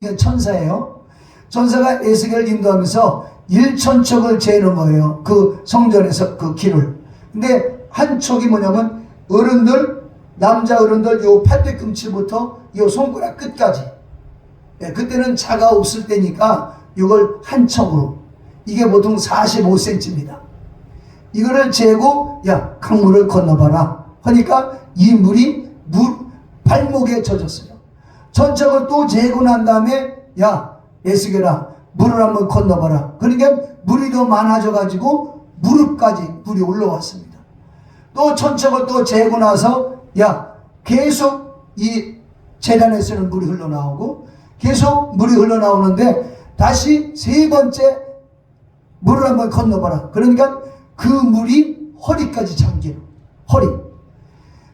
이건 천사예요. 천사가 에스겔을 인도하면서 1,000척을 재는 거예요. 그 성전에서 그 길을. 근데 한 척이 뭐냐면 어른들, 남자 어른들 요 팔꿈치부터 요 손가락 끝까지. 예, 그때는 자가 없을 때니까 이걸 한 척으로. 이게 보통 45cm입니다. 이거를 재고 야 강물을 건너봐라 하니까 이 물이 발목에 젖었어요. 천척을 또 재고 난 다음에 야 에스겔아 물을 한번 건너봐라. 그러니까 물이 더 많아져 가지고 무릎까지 물이 올라왔습니다. 또 천척을 또 재고 나서 야 계속 이 제단에 쓰는 물이 흘러나오고 계속 물이 흘러나오는데 다시 세 번째 물을 한번 건너봐라. 그러니까 그 물이 허리까지 잠기는 허리.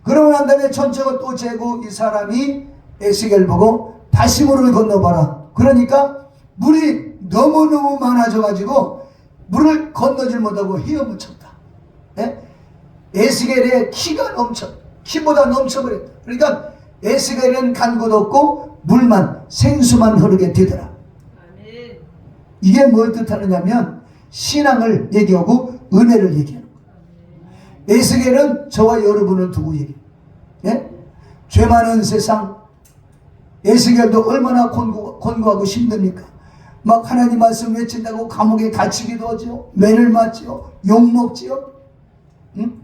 그러고 난 다음에 천척을 또 재고 이 사람이 에스겔 보고 다시 물을 건너봐라. 그러니까 물이 너무너무 많아져 가지고 물을 건너질 못하고 헤엄쳤다. 예? 에스겔의 키보다 넘쳐버렸다. 그러니까 에스겔은 간 곳 없고 물만 생수만 흐르게 되더라. 이게 뭘 뜻하느냐면 신앙을 얘기하고 은혜를 얘기하는 거예요. 에스겔은 저와 여러분을 두고 얘기해요. 예? 죄 많은 세상, 에스겔도 얼마나 곤고하고 힘듭니까? 막 하나님 말씀 외친다고 감옥에 갇히기도 하죠. 매를 맞지요. 욕먹지요. 응?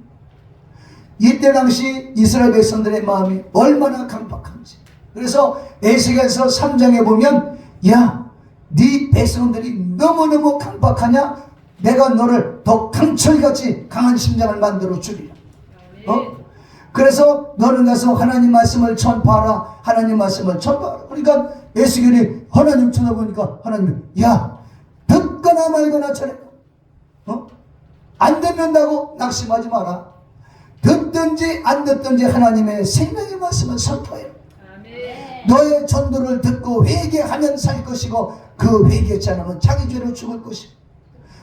이때 당시 이스라엘 백성들의 마음이 얼마나 강박한지. 그래서 에스겔서 3장에 보면 야, 네 백성들이 너무너무 강박하냐? 내가 너를 더 강철같이 강한 심장을 만들어 주리라. 그래서 너는 가서 하나님 말씀을 전파하라. 하나님 말씀을 전파하라. 그러니까 에스겔이 하나님 쳐다보니까 하나님이 야 듣거나 말거나 전해. 안 듣는다고 낙심하지 마라. 듣든지 안 듣든지 하나님의 생명의 말씀을 선포해라. 너의 전도를 듣고 회개하면 살 것이고 그 회개치 않으면 자기 죄로 죽을 것이고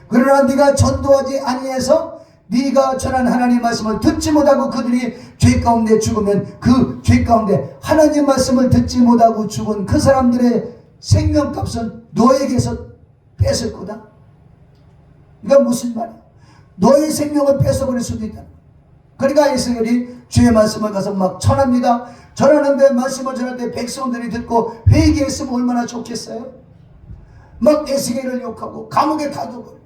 그러나 네가 전도하지 아니해서 네가 전한 하나님 말씀을 듣지 못하고 그들이 죄 가운데 죽으면 그 죄 가운데 하나님 말씀을 듣지 못하고 죽은 그 사람들의 생명값은 너에게서 뺏을 거다. 이건 무슨 말이야? 너의 생명을 뺏어버릴 수도 있다. 그러니까 에스겔이 주의 말씀을 가서 막 전합니다. 전하는데 말씀을 전할 때 백성들이 듣고 회개했으면 얼마나 좋겠어요? 막 에스겔을 욕하고 감옥에 가두고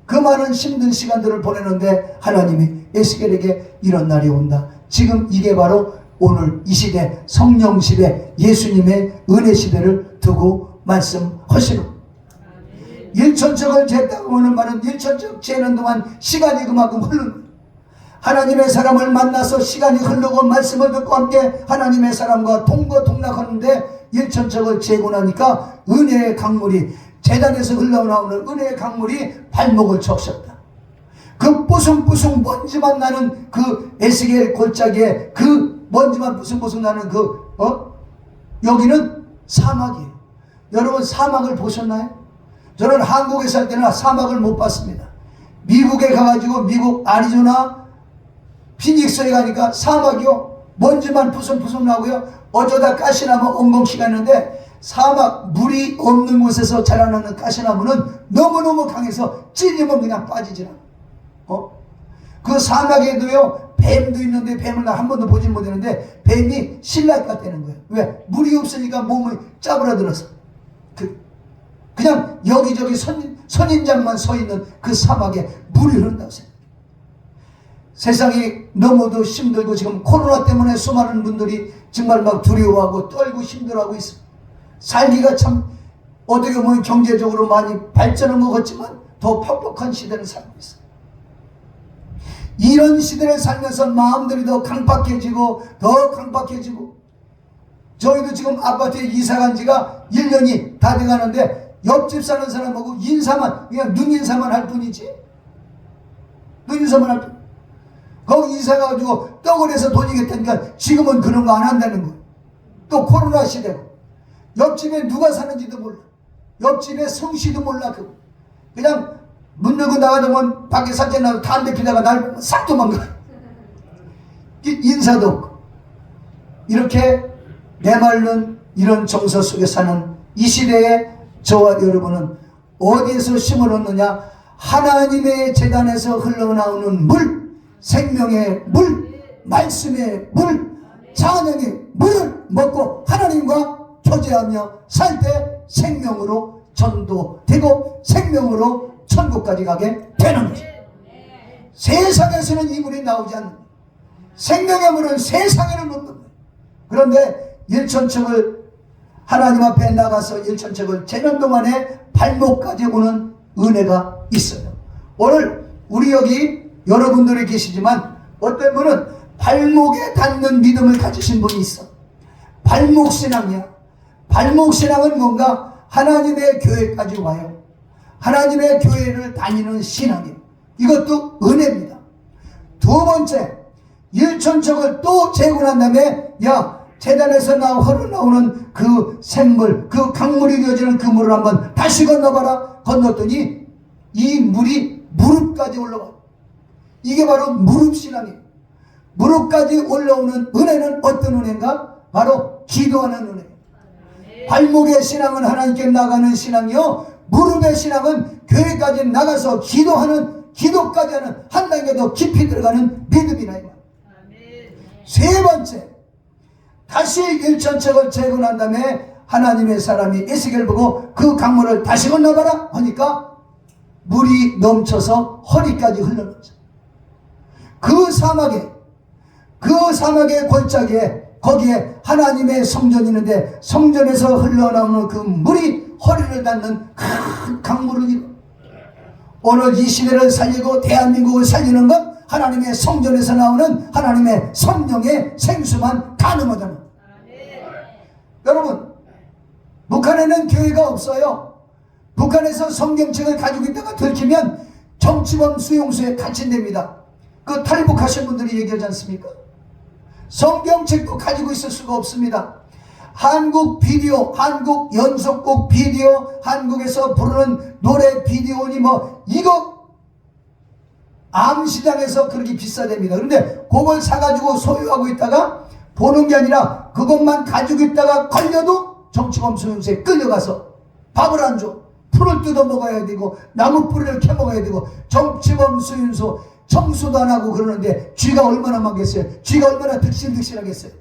그 많은 힘든 시간들을 보내는데 하나님이 에스겔에게 이런 날이 온다. 지금 이게 바로 오늘 이 시대 성령 시대 예수님의 은혜 시대를 두고 말씀하시는 1,000척을 쟀다고 하는 말은 1,000척 재는 동안 시간이 그만큼 흐르는 하나님의 사람을 만나서 시간이 흐르고 말씀을 듣고 함께 하나님의 사람과 동거동락하는데 1,000척을 재고 나니까 은혜의 강물이 제단에서 흘러나오는 은혜의 강물이 발목을 적셨다. 그 뿌숭뿌숭 먼지만 나는 그 에스겔 골짜기에 그 먼지만 뿌숭뿌숭 나는 여기는 사막이에요. 여러분 사막을 보셨나요? 저는 한국에 살 때는 사막을 못 봤습니다. 미국에 가가지고 미국 애리조나 피닉스에 가니까 사막이요. 먼지만 푸승푸승 나고요. 어쩌다 가시나무 엉겅퀴가 있는데 사막 물이 없는 곳에서 자라나는 가시나무는 너무너무 강해서 찔리면 그냥 빠지질 않아. 그 사막에도요 뱀도 있는데 뱀을 나 한 번도 보지 못했는데 뱀이 신라가 되는 거예요. 왜? 물이 없으니까 몸이 짜부러들어서 그냥 여기저기 선인장만 서 있는 그 사막에 물이 흐른다고 생각해요. 세상이 너무도 힘들고 지금 코로나 때문에 수많은 분들이 정말 막 두려워하고 떨고 힘들어하고 있습니다. 살기가 참 어떻게 보면 경제적으로 많이 발전한 것 같지만 더 퍽퍽한 시대를 살고 있어요. 이런 시대를 살면서 마음들이 더 강박해지고 저희도 지금 아파트에 이사 간 지가 1년이 다 돼가는데 옆집 사는 사람하고 인사만 그냥 눈인사만 할 뿐이지. 눈인사만 할 뿐. 거기 이사 가가지고 떡을 해서 돌리겠다니까 지금은 그런 거 안 한다는 거예요. 또 코로나 시대고 옆집에 누가 사는지도 몰라. 옆집에 성씨도 몰라. 그냥 문 열고 나가면 밖에 살짝 나고 담배 피다가 날 보면 싹 도망가. 인사도 없고 이렇게 메마른 이런 정서 속에 사는 이 시대에 저와 여러분은 어디에서 힘을 얻느냐? 하나님의 재단에서 흘러나오는 물, 생명의 물, 말씀의 물, 찬양의 물을 먹고 하나님과 교제하며 살 때 생명으로 전도되고 생명으로 천국까지 가게 되는 거죠. 세상에서는 이 물이 나오지 않는 거예요. 생명의 물은 세상에는 없는 거예요. 그런데 일천척을 하나님 앞에 나가서 일천척을 재는 동안에 발목까지 오는 은혜가 있어요. 오늘 우리 여기 여러분들이 계시지만 어떤 분은 발목에 닿는 믿음을 가지신 분이 있어. 발목신앙이야. 발목신앙은 뭔가 하나님의 교회까지 와요. 하나님의 교회를 다니는 신앙이에요. 이것도 은혜입니다. 두 번째, 일천척을 또 재고 난 다음에 재단에서 흘러나오는 그 샘물, 그 강물이 되어지는 그 물을 한번 다시 건너봐라. 건넜더니 이 물이 무릎까지 올라와. 이게 바로 무릎신앙이에요. 무릎까지 올라오는 은혜는 어떤 은혜인가? 바로 기도하는 은혜. 발목의 신앙은 하나님께 나가는 신앙이요, 무릎의 신앙은 교회까지 나가서 기도하는, 기도까지 하는 한 단계 더 깊이 들어가는 믿음이라. 세 번째, 다시 일천척을 재고 난 다음에 하나님의 사람이 에스겔 보고 그 강물을 다시 건너봐라 하니까 물이 넘쳐서 허리까지 흘러넘쳐. 그 사막의 골짜기에 거기에 하나님의 성전이 있는데 성전에서 흘러나오는 그 물이 허리를 닿는 큰 강물을 이루어. 오늘 이 시대를 살리고 대한민국을 살리는 건 하나님의 성전에서 나오는 하나님의 성령의 생수만 가능하잖아요. 여러분, 북한에는 교회가 없어요. 북한에서 성경책을 가지고 있다가 들키면 정치범 수용소에 갇힌답니다. 그 탈북하신 분들이 얘기하지 않습니까? 성경책도 가지고 있을 수가 없습니다. 한국 비디오, 한국 연속곡 비디오, 한국에서 부르는 노래 비디오니 이거 암시장에서 그렇게 비싸답니다. 그런데 그걸 사가지고 소유하고 있다가 보는 게 아니라 그것만 가지고 있다가 걸려도 정치범 수용소에 끌려가서 밥을 안 줘. 풀을 뜯어 먹어야 되고 나무 뿌리를 캐 먹어야 되고 정치범 수용소 청소도 안 하고 그러는데 쥐가 얼마나 많겠어요? 쥐가 얼마나 득실득실하겠어요?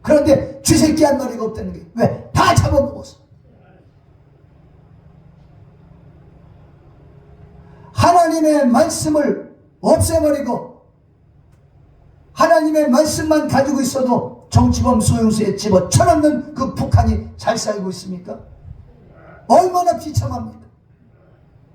그런데 쥐새끼 한 마리가 없다는 게 왜? 다 잡아먹었어. 하나님의 말씀을 없애버리고 하나님의 말씀만 가지고 있어도 정치범 수용소에 집어쳐넣는 그 북한이 잘 살고 있습니까? 얼마나 비참합니까?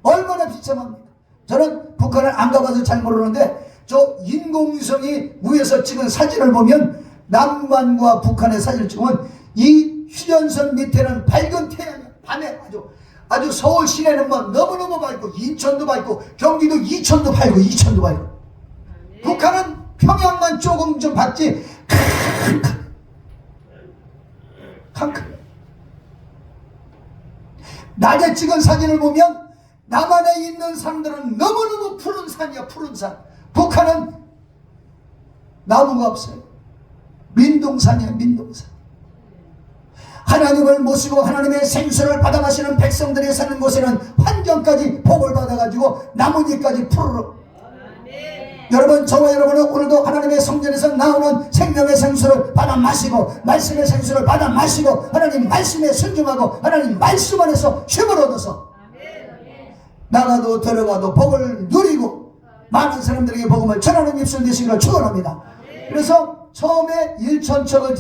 얼마나 비참합니까? 저는 북한을 안 가봐서 잘 모르는데 저 인공위성이 위에서 찍은 사진을 보면 남한과 북한의 사진을 찍으면 이 휴전선 밑에는 밝은 태양이 밤에 아주 서울 시내는 너무너무 밝고 인천도 밝고 경기도 이천도 밝고 이천도 밝고 북한은 평양만 조금 좀 밝지 캄캄. 낮에 찍은 사진을 보면 남한에 있는 사람들은 너무너무 푸른 산이야. 푸른 산. 북한은 나무가 없어요. 민둥산이야. 민둥산. 하나님을 모시고 하나님의 생수를 받아 마시는 백성들이 사는 곳에는 환경까지 복을 받아가지고 나뭇잎까지 푸르르. 여러분, 저와 여러분은 오늘도 하나님의 성전에서 나오는 생명의 생수를 받아 마시고 말씀의 생수를 받아 마시고 하나님 말씀에 순종하고 하나님 말씀 안에서 힘을 얻어서 나가도 들어가도 복을 누리고 많은 사람들에게 복음을 전하는 입술 되시기를 축원합니다. 그래서 처음에 일천척을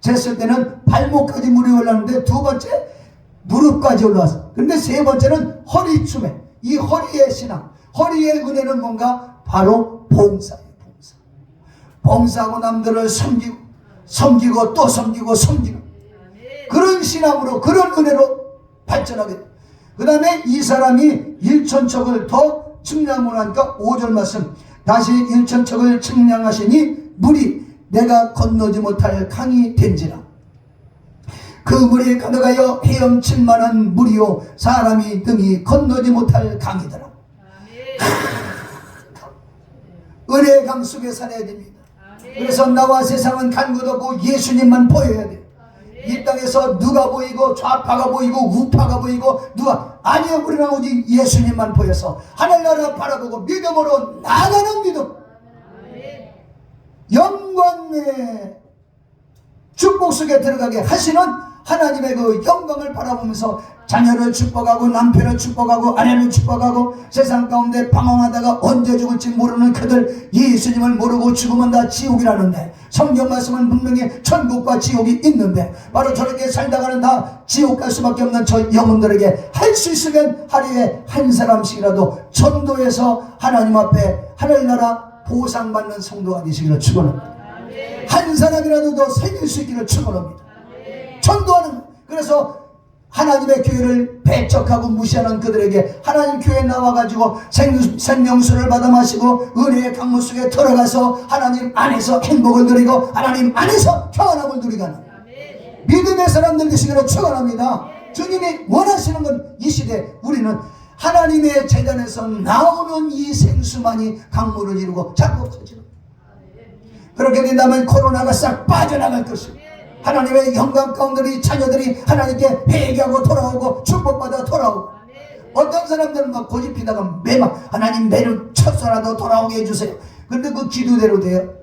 쟀을 때는 발목까지 물이 올랐는데 두 번째 무릎까지 올라왔어. 근데 세 번째는 허리춤에, 이 허리의 신앙, 허리의 은혜는 뭔가? 바로 봉사예요. 봉사하고 남들을 섬기고 또 섬기고 그런 신앙으로 그런 은혜로 발전하게 돼요. 그 다음에 이 사람이 일천척을 더 측량을 하니까 5절 말씀, 다시 일천척을 측량하시니 물이 내가 건너지 못할 강이 된지라. 그 물이 가득하여 헤엄칠만한 물이요 사람이 등이 건너지 못할 강이더라. 은혜의 강 속에 살아야 됩니다. 그래서 나와 세상은 간 것 없고 예수님만 보여야 돼요. 이 땅에서 누가 보이고 좌파가 보이고 우파가 보이고 누가 아니요 우리는 오직 예수님만 보여서 하늘나라 바라보고 믿음으로 나가는 믿음 영광의 축복 속에 들어가게 하시는 하나님의 그 영광을 바라보면서 자녀를 축복하고 남편을 축복하고 아내를 축복하고 세상 가운데 방황하다가 언제 죽을지 모르는 그들 예수님을 모르고 죽으면 다 지옥이라는데 성경 말씀은 분명히 천국과 지옥이 있는데 바로 저렇게 살다가는 다 지옥 갈 수밖에 없는 저 영혼들에게 할 수 있으면 하루에 한 사람씩이라도 전도해서 하나님 앞에 하늘나라 보상받는 성도가 되시기를 축원합니다. 한 사람이라도 더 살릴 수 있기를 축원합니다. 전도하는 그래서 하나님의 교회를 배척하고 무시하는 그들에게 하나님 교회에 나와가지고 생명수를 받아 마시고 은혜의 강물 속에 들어가서 하나님 안에서 행복을 누리고 하나님 안에서 평안함을 누리가는 믿음의 사람들 되시기를 축원합니다. 주님이 원하시는 건 이 시대 우리는 하나님의 재단에서 나오는 이 생수만이 강물을 이루고 자꾸 커지는 그렇게 된다면 코로나가 싹 빠져나갈 것입니다. 하나님의 영광 가운데 우리 자녀들이 하나님께 회개하고 돌아오고 축복받아 돌아오고 어떤 사람들은 막 고집피다가 매막 하나님 내일 첫서라도 돌아오게 해주세요. 근데 그 기도대로 돼요.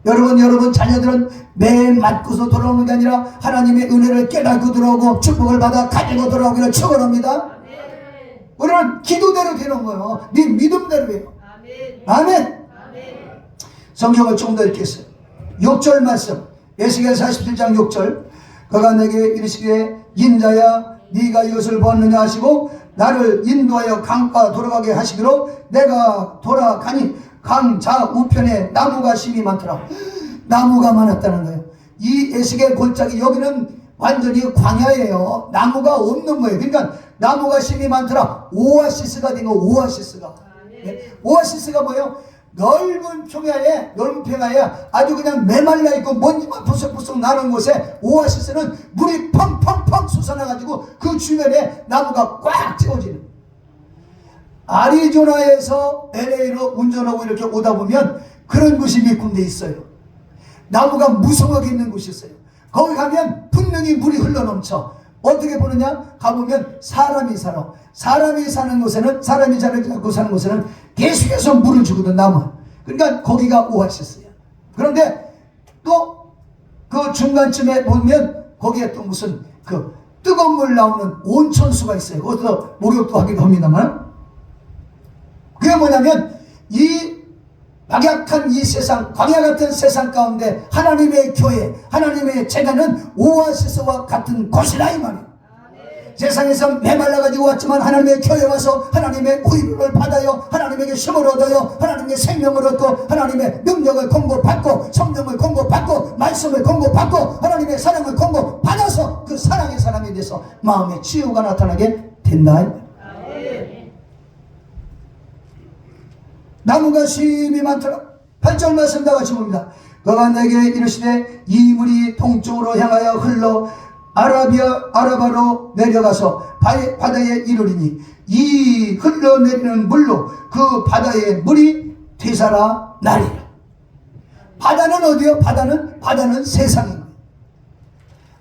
여러분 자녀들은 매일 맞고서 돌아오는 게 아니라 하나님의 은혜를 깨닫고 돌아오고 축복을 받아 가지고 돌아오기를 축원합니다. 우리는 기도대로 되는 거예요. 네 믿음대로 해요. 아멘. 성경을 조금 더 읽겠어요. 6절 말씀 에스겔 47장 6절 그가 내게 이르시기에 인자야 네가 이것을 보았느냐 하시고 나를 인도하여 강가 돌아가게 하시기로 내가 돌아가니 강 좌우편에 나무가 심이 많더라. 나무가 많았다는 거예요. 이 에스겔 골짜기 여기는 완전히 광야예요. 나무가 없는 거예요. 그러니까 나무가 심이 많더라. 오아시스가 된 거 오아시스가. 네? 오아시스가 뭐예요? 넓은 평야에 아주 그냥 메말라 있고 먼지만 부석부석 나는 곳에 오아시스는 물이 펑펑펑 솟아나가지고 그 주변에 나무가 꽉 채워지는. 아리조나에서 LA로 운전하고 이렇게 오다 보면 그런 곳이 몇 군데 있어요. 나무가 무성하게 있는 곳이 있어요. 거기 가면 분명히 물이 흘러넘쳐. 어떻게 보느냐? 가보면 사람이 살아. 사람이 사는 곳에는 사람이 자리를 잡고 사는 곳에는 계속해서 물을 주거든 나무. 그러니까 거기가 오아시스야. 그런데 또 그 중간쯤에 보면 거기에 또 무슨 그 뜨거운 물 나오는 온천수가 있어요. 거기서 목욕도 하기도 합니다만 그게 뭐냐면 이 박약한 이 세상 광야 같은 세상 가운데 하나님의 교회 하나님의 재단은 오아시스와 같은 곳이라 이 말이에요. 세상에서 메말라가지고 왔지만 하나님의 교회 와서 하나님의 의를 받아요. 하나님에게 힘을 얻어요. 하나님의 생명을 얻고 하나님의 능력을 공급받고 성령을 공급받고 말씀을 공급받고 하나님의 사랑을 공급받아서 그 사랑의 사람이 돼서 마음의 치유가 나타나게 된다. 나무가 심이 많더라. 8절 말씀 다 같이 봅니다. 그가 내게 이르시되 이 물이 동쪽으로 향하여 흘러 아라바로 내려가서 바다에 이르리니 이 흘러내리는 물로 그 바다의 물이 되살아 나리라. 바다는 어디요? 바다는 세상입니다.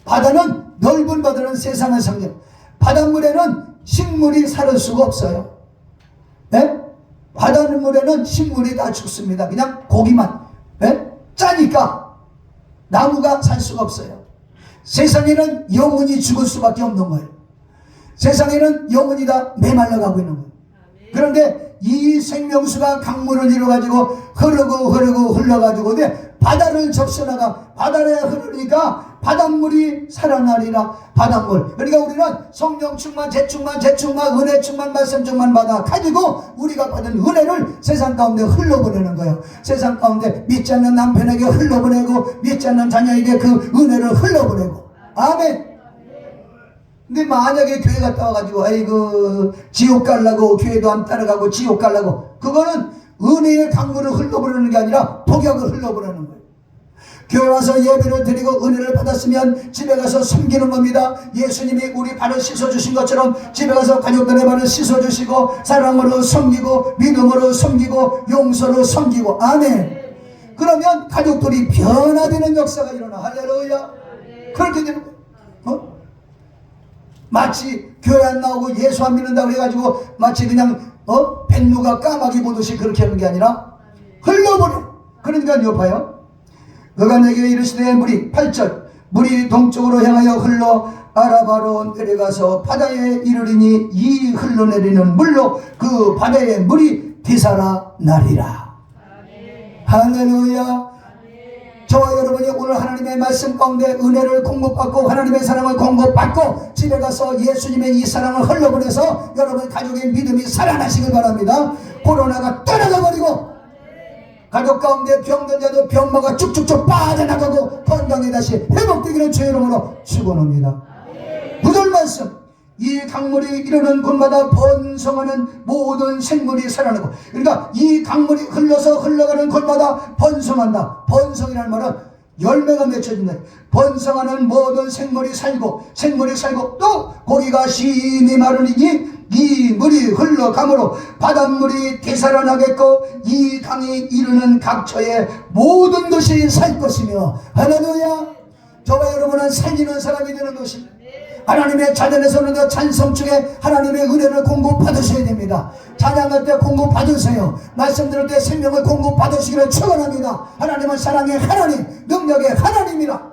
바다는 넓은 바다는 세상을 상징. 바닷물에는 식물이 살을 수가 없어요. 네? 바닷물에는 식물이 다 죽습니다. 그냥 고기만. 네? 짜니까 나무가 살 수가 없어요. 세상에는 영혼이 죽을 수밖에 없는 거예요. 세상에는 영혼이 다 메말라가고 있는 거예요. 그런데 이 생명수가 강물을 이루어가지고 흐르고 흘러가지고 바다를 적셔나가 바다에 흐르니까 바닷물이 살아나리라. 바닷물. 그러니까 우리는 성령 충만, 재충만, 은혜 충만, 말씀 충만 받아 가지고 우리가 받은 은혜를 세상 가운데 흘러보내는 거예요. 세상 가운데 믿지 않는 남편에게 흘러보내고 믿지 않는 자녀에게 그 은혜를 흘러보내고. 아멘. 근데 만약에 교회 갔다 와가지고 아이고 지옥 가려고 교회도 안 따라가고 지옥 가려고 그거는 은혜의 강물을 흘러보내는 게 아니라 복약을 흘러보내는 거예요. 교회 와서 예배를 드리고 은혜를 받았으면 집에 가서 섬기는 겁니다. 예수님이 우리 발을 씻어주신 것처럼 집에 가서 가족들의 발을 씻어주시고 사랑으로 섬기고 믿음으로 섬기고 용서로 섬기고. 아멘. 그러면 가족들이 변화되는 역사가 일어나. 할렐루야. 그렇게 되는 거예요. 마치 교회 안 나오고 예수 안 믿는다 그래가지고 마치 그냥 뱃누가 까마귀 보듯이 그렇게 하는 게 아니라 흘러버려. 그러니까 여봐요. 그가 내게 이르시되 물이 8절 물이 동쪽으로 향하여 흘러 아라바로 내려가서 바다에 이르리니 이 흘러내리는 물로 그 바다의 물이 되살아나리라. 할렐루야. 저와 여러분이 오늘 하나님의 말씀 가운데 은혜를 공급받고 하나님의 사랑을 공급받고 집에 가서 예수님의 이 사랑을 흘려보내서 여러분 가족의 믿음이 살아나시길 바랍니다. 코로나가 떨어져 버리고 가족 가운데 병든 자도 병마가 쭉쭉쭉 빠져나가고 건강이 다시 회복되기를 주의 이름으로 축원합니다. 9절 말씀 이 강물이 이르는 곳마다 번성하는 모든 생물이 살아나고 그러니까 이 강물이 흘러서 흘러가는 곳마다 번성한다. 번성이라는 말은 열매가 맺혀진다. 번성하는 모든 생물이 살고 또 고기가 심히 마르니 이 물이 흘러가므로 바닷물이 되살아나겠고 이 강이 이르는 각처에 모든 것이 살 것이며 할렐루야. 저와 여러분은 살리는 사람이 되는 것입니다. 하나님의 자녀에서는 찬송 중에 하나님의 은혜를 공급받으셔야 됩니다. 찬양할 때 공급받으세요. 말씀 들을 때 생명을 공급받으시기를 축원합니다. 하나님은 사랑의 하나님, 능력의 하나님이라.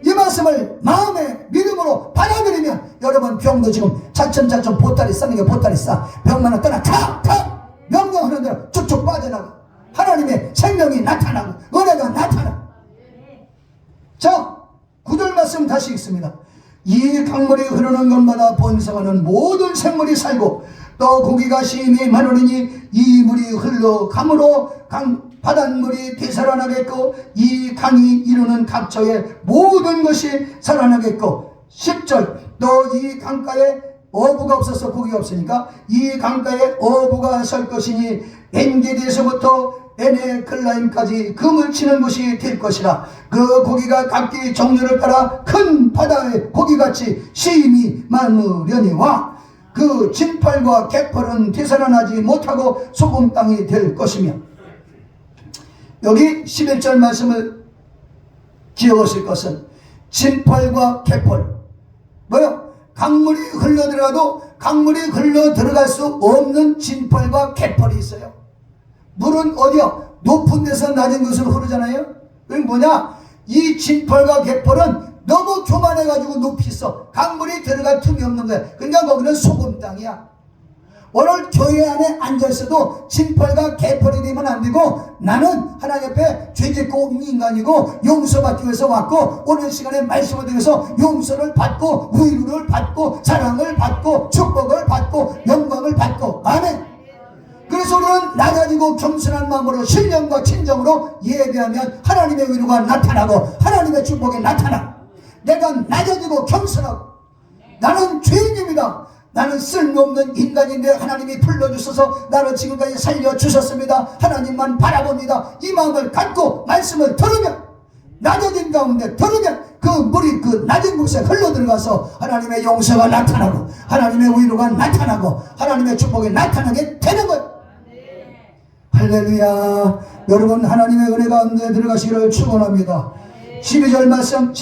이 말씀을 마음의 믿음으로 받아들이면 여러분 병도 지금 차츰차츰 보따리 싸는 게 보따리 싸. 병만은 떠나 탁 명령하는 대로 쭉쭉 빠져나가. 하나님의 생명이 나타나고 은혜가 나타나. 자 9절 말씀 다시 읽습니다. 이 강물이 흐르는 곳마다 번성하는 모든 생물이 살고 또 고기가 심히 마르니 이 물이 흘러가므로 바닷물이 되살아나겠고 이 강이 이루는 각처에 모든 것이 살아나겠고 10절 또 이 강가에 어부가 없어서 고기가 없으니까 이 강가에 어부가 설 것이니 엔게디에서부터 에네클라임까지 금을 치는 곳이 될 것이라. 그 고기가 각기 종류를 따라 큰 바다의 고기같이 심히 많으려니와 그 진펄과 갯벌은 되살아나지 못하고 소금 땅이 될 것이며. 여기 11절 말씀을 기억하실 것은 진펄과 갯벌 뭐요? 강물이 흘러들어가도 강물이 흘러들어갈 수 없는 진펄과 갯벌이 있어요. 물은 어디요? 높은 데서 낮은 곳으로 흐르잖아요. 그게 뭐냐? 이 진펄과 갯벌은 너무 교만해가지고 높이 있어. 강물이 들어갈 틈이 없는 거야. 그러니까 거기는 소금 땅이야. 오늘 교회 안에 앉아있어도 진펄과 갯벌이 되면 안 되고 나는 하나님 앞에 죄짓고 없는 인간이고 용서받기 위해서 왔고 오늘 시간에 말씀을 드려서 용서를 받고 위로를 받고 사랑을 받고 축복을 받고 영광을 받고 아멘. 그래서 우리는 낮아지고 겸손한 마음으로 신령과 친정으로 예배하면 하나님의 위로가 나타나고 하나님의 축복이 나타나. 내가 낮아지고 겸손하고 나는 죄인입니다. 나는 쓸모없는 인간인데 하나님이 불러주셔서 나를 지금까지 살려주셨습니다. 하나님만 바라봅니다. 이 마음을 갖고 말씀을 들으면 낮아진 가운데 들으면 그 물이 그 낮은 곳에 흘러들어가서 하나님의 용서가 나타나고 하나님의 위로가 나타나고 하나님의 축복이 나타나게 되는 거예요. 할렐루야. 여러분 하나님의 은혜 가운데 들어가시기를 축원합니다. 12절 말씀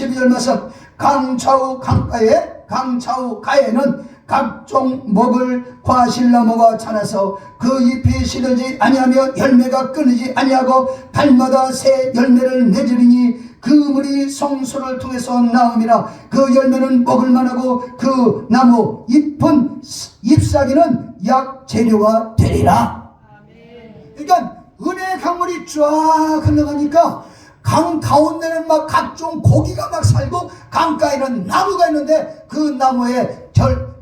강좌우 가에는 각종 먹을 과실나무가 자라서 그 잎이 시들지 아니하며 열매가 끊이지 아니하고 달마다 새 열매를 맺으리니 그 물이 성소를 통해서 나음이라. 그 열매는 먹을만하고 그 나무 잎사귀는 약 재료가 되리라. 그러니까 은혜의 강물이 쫙 흘러가니까 강 가운데는 막 각종 고기가 막 살고 강가에는 나무가 있는데 그 나무의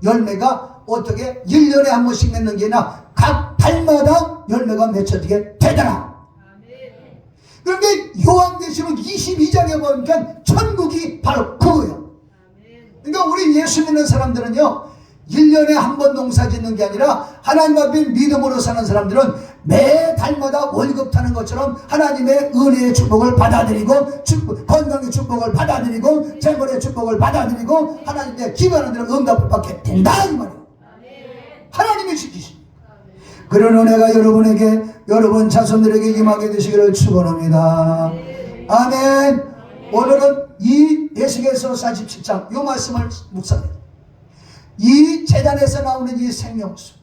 열매가 어떻게 1년에 한 번씩 맺는 게 아니라 각 달마다 열매가 맺혀지게 되더라. 그런데 요한계시록 22장에 보니까 천국이 바로 그거예요. 그러니까 우리 예수 믿는 사람들은요 1년에 한 번 농사 짓는 게 아니라 하나님 앞에 믿음으로 사는 사람들은 매 달마다 월급 타는 것처럼 하나님의 은혜의 축복을 받아들이고 건강의 축복을 받아들이고 재물의 축복을 받아들이고 하나님의 기도하는 대로 응답을 받게 된다 이 말이에요. 하나님이 지키십니다. 그런 은혜가 여러분에게 여러분 자손들에게 임하게 되시기를 축원합니다. 아멘. 오늘은 이 에스겔서 47장 이 말씀을 묵상해요. 이 제단에서 나오는 이 생명수.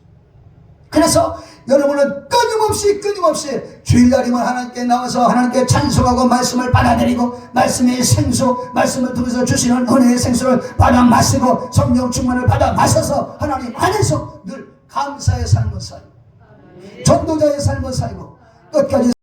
그래서 여러분은 끊임없이 주일날이면 하나님께 나와서 하나님께 찬송하고 말씀을 받아들이고 말씀의 생수, 말씀을 통해서 주시는 은혜의 생수를 받아 마시고 성령 충만을 받아 마셔서 하나님 안에서 늘 감사의 삶을 살고 전도자의 삶을 살고 끝까지